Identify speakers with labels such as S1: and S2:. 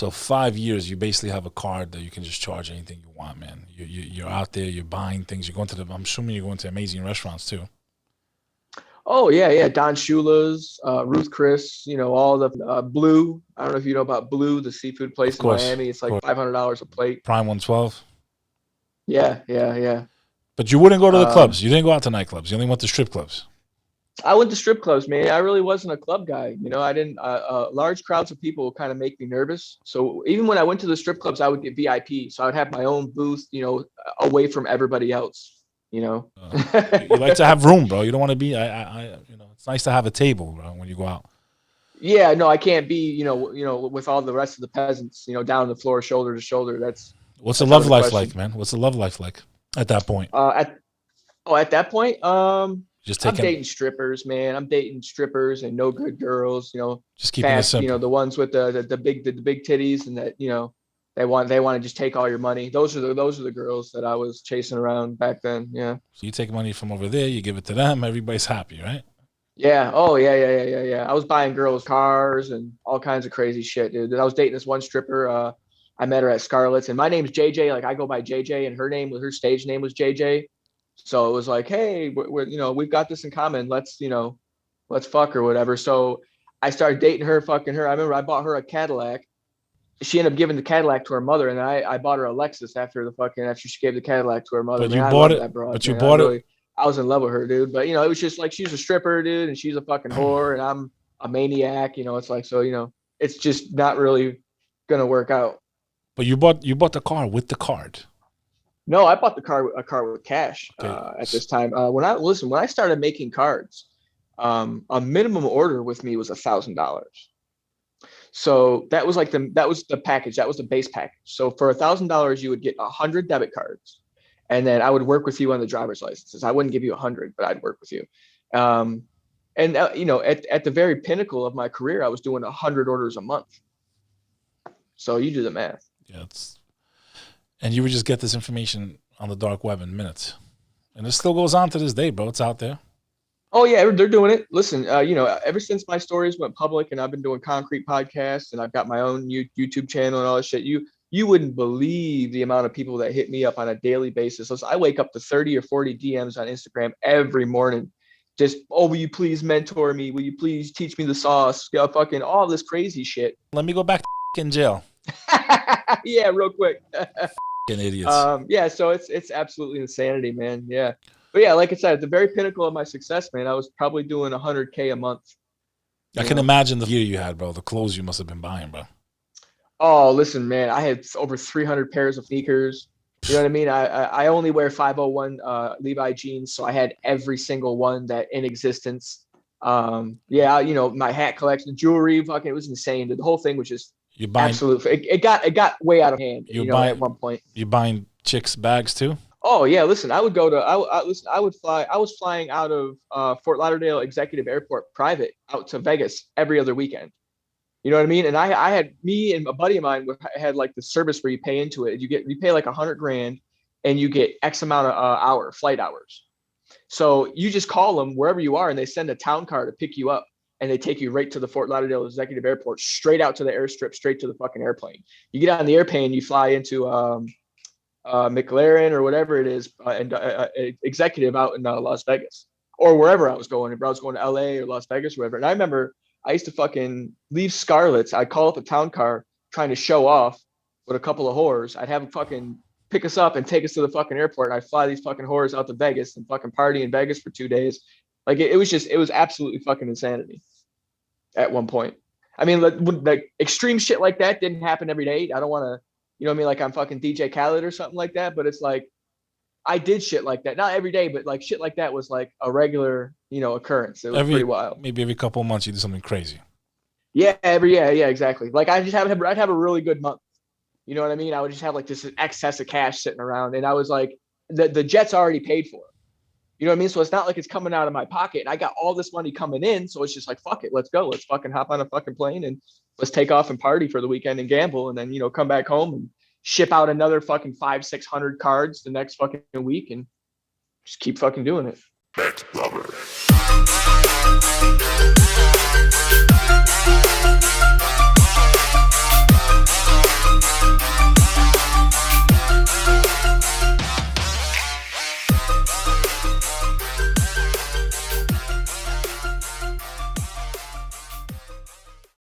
S1: So 5 years, you basically have a card that you can just charge anything you want, man. You're out there, you're buying things. You're going to I'm assuming you're going to amazing restaurants too.
S2: Oh yeah, yeah. Don Shula's, Ruth Chris, all the Blue. I don't know if you know about Blue, the seafood
S1: Of
S2: place in
S1: course,
S2: Miami. It's
S1: of
S2: like
S1: course.
S2: $500 a plate.
S1: Prime 112.
S2: Yeah, yeah, yeah.
S1: But you wouldn't go to the
S2: Um,
S1: clubs. You didn't go out to nightclubs. You only went to strip clubs.
S2: I went to strip clubs, man. I really wasn't a club guy. I didn't. Large crowds of people kind of make me nervous. So even when I went to the strip clubs, I would get VIP. So I would have my own booth, away from everybody else. You know.
S1: You like to have room, bro. You don't want to be. It's nice to have a table, bro, when you go out.
S2: Yeah, no, I can't be, with all the rest of the peasants, down on the floor, shoulder to shoulder.
S1: What's the
S2: That's out
S1: love
S2: of the
S1: life
S2: question.
S1: like, man? What's the love life like at that point?
S2: At that point,
S1: Just
S2: I'm
S1: taking,
S2: dating strippers, man. I'm dating strippers and no good girls,
S1: just keeping it
S2: fat,
S1: simple.
S2: the ones with the big titties and that, they want to just take all your money. Those are the girls that I was chasing around back then. Yeah.
S1: So you take money from over there, you give it to them. Everybody's happy, right?
S2: Yeah. Oh yeah, yeah, yeah, yeah, yeah. I was buying girls cars and all kinds of crazy shit, dude. I was dating this one stripper. I met her at Scarlett's, and my name's JJ. Like I go by JJ, and her stage name was JJ. So it was like, hey, we've got this in common. Let's fuck or whatever. So I started dating her, fucking her. I remember I bought her a Cadillac. She ended up giving the Cadillac to her mother, and I bought her a Lexus after she gave the Cadillac to her mother.
S1: But
S2: Man,
S1: you
S2: I
S1: bought
S2: love
S1: it.
S2: that broad,
S1: But you
S2: man.
S1: bought it.
S2: I was in love with her, dude. But it was just like she's a stripper, dude, and she's a fucking whore, and I'm a maniac. It's like so. It's just not really gonna work out.
S1: But you bought the car with the card.
S2: No, I bought a car with cash
S1: Okay.
S2: at this time. When I started making cards, a minimum order with me was $1,000. So that was the package. That was the base package. So for $1,000, you would get 100 debit cards, and then I would work with you on the driver's licenses. I wouldn't give you 100, but I'd work with you. Um, and at the very pinnacle of my career, I was doing 100 orders a month. So you do the math.
S1: Yeah, and you would just get this information on the dark web in minutes, and it still goes on to this day, bro. It's out there.
S2: Oh yeah, they're doing it. Listen, ever since my stories went public, and I've been doing concrete podcasts, and I've got my own YouTube channel and all that shit. You wouldn't believe the amount of people that hit me up on a daily basis. So I wake up to 30 or 40 DMs on Instagram every morning. Just, oh, will you please mentor me? Will you please teach me the sauce? Fucking all this crazy shit.
S1: Let me go back to in jail.
S2: Yeah, real quick.
S1: Idiots.
S2: Yeah, so it's absolutely insanity, man. Yeah. But yeah, like I said, at the very pinnacle of my success, man, I was probably doing 100K a month.
S1: I can imagine the year you had, bro. The clothes you must have been buying, bro.
S2: Oh, listen, man, I had over 300 pairs of sneakers. You know what I mean? I only wear 501 Levi jeans, so I had every single one that in existence. Yeah, my hat collection, jewelry, fucking, it was insane. The whole thing was just absolute. It got way out of hand. At one point.
S1: You buying chicks bags too?
S2: Oh yeah, listen. I would go to. Listen. I would fly. I was flying out of Fort Lauderdale Executive Airport private out to Vegas every other weekend. You know what I mean? And I had me and a buddy of mine had like the service where you pay into it. You pay like $100,000, and you get X amount of flight hours. So you just call them wherever you are, and they send a town car to pick you up, and they take you right to the Fort Lauderdale Executive Airport, straight out to the airstrip, straight to the fucking airplane. You get on the airplane, you fly into McLaren or whatever it is, and executive out in Las Vegas or wherever I was going. If I was going to LA or Las Vegas or whatever. And I remember I used to fucking leave Scarlett's. I'd call up a town car trying to show off with a couple of whores. I'd have them fucking pick us up and take us to the fucking airport. And I'd fly these fucking whores out to Vegas and fucking party in Vegas for 2 days. Like it was absolutely fucking insanity at one point. I mean, like extreme shit like that didn't happen every day. I don't want to, you know what I mean? Like I'm fucking DJ Khaled or something like that. But it's like, I did shit like that. Not every day, but like shit like that was like a regular, occurrence. It was pretty wild.
S1: Maybe every couple of months you do something crazy.
S2: Yeah, yeah, exactly. Like I'd have a really good month. You know what I mean? I would just have like this excess of cash sitting around. And I was like, the jet's already paid for. You know what I mean? So it's not like it's coming out of my pocket. And I got all this money coming in. So it's just like, fuck it, let's go. Let's fucking hop on a fucking plane and let's take off and party for the weekend and gamble. And then, come back home and ship out another fucking 500-600 cards the next fucking week and just keep fucking doing it. Next